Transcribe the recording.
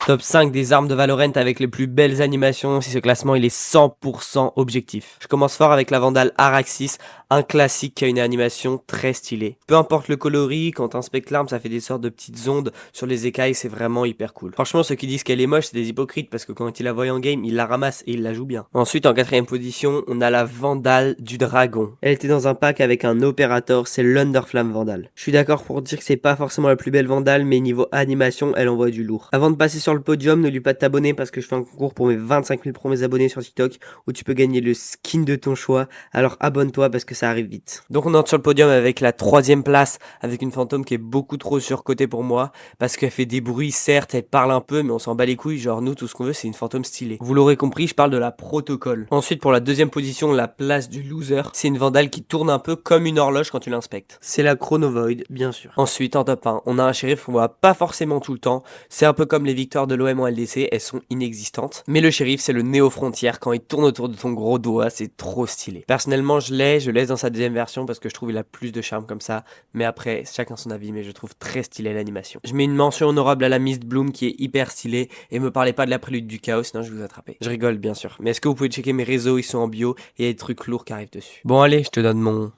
Top 5 des armes de Valorant avec les plus belles animations, si ce classement il est 100% objectif. Je commence fort avec la Vandale Araxis, un classique qui a une animation très stylée. Peu importe le coloris, quand t'inspectes l'arme ça fait des sortes de petites ondes sur les écailles, c'est vraiment hyper cool. Franchement ceux qui disent qu'elle est moche c'est des hypocrites parce que quand ils la voient en game, ils la ramassent et ils la jouent bien. Ensuite en quatrième position, on a la Vandale du Dragon. Elle était dans un pack avec un opérateur, c'est l'Underflame Vandale. Je suis d'accord pour dire que c'est pas forcément la plus belle Vandale, mais niveau animation, elle envoie du lourd. Avant de passer sur le podium, n'oublie pas de t'abonner parce que je fais un concours pour mes 25 000 premiers abonnés sur TikTok où tu peux gagner le skin de ton choix. Alors abonne-toi parce que ça arrive vite. Donc on entre sur le podium avec la troisième place, avec une fantôme qui est beaucoup trop surcotée pour moi parce qu'elle fait des bruits, certes, elle parle un peu, mais on s'en bat les couilles. Genre nous, tout ce qu'on veut, c'est une fantôme stylée. Vous l'aurez compris, je parle de la protocole. Ensuite, pour la deuxième position, la place du loser, c'est une vandale qui tourne un peu comme une horloge quand tu l'inspectes. C'est la Chronovoid, bien sûr. Ensuite, en top 1, on a un shérif qu'on voit pas forcément tout le temps. C'est un peu comme les victoires de l'OM en LDC, elles sont inexistantes. Mais le shérif, c'est le Néo Frontière. Quand il tourne autour de ton gros doigt, c'est trop stylé. Personnellement, je laisse dans sa deuxième version parce que je trouve il a plus de charme comme ça. Mais après, chacun son avis, mais je trouve très stylé l'animation. Je mets une mention honorable à la Mist Bloom qui est hyper stylée. Et me parlez pas de la prélude du chaos, sinon je vais vous attraper. Je rigole, bien sûr. Mais est-ce que vous pouvez checker mes réseaux, ils sont en bio et il y a des trucs lourds qui arrivent dessus. Bon, allez, je te donne mon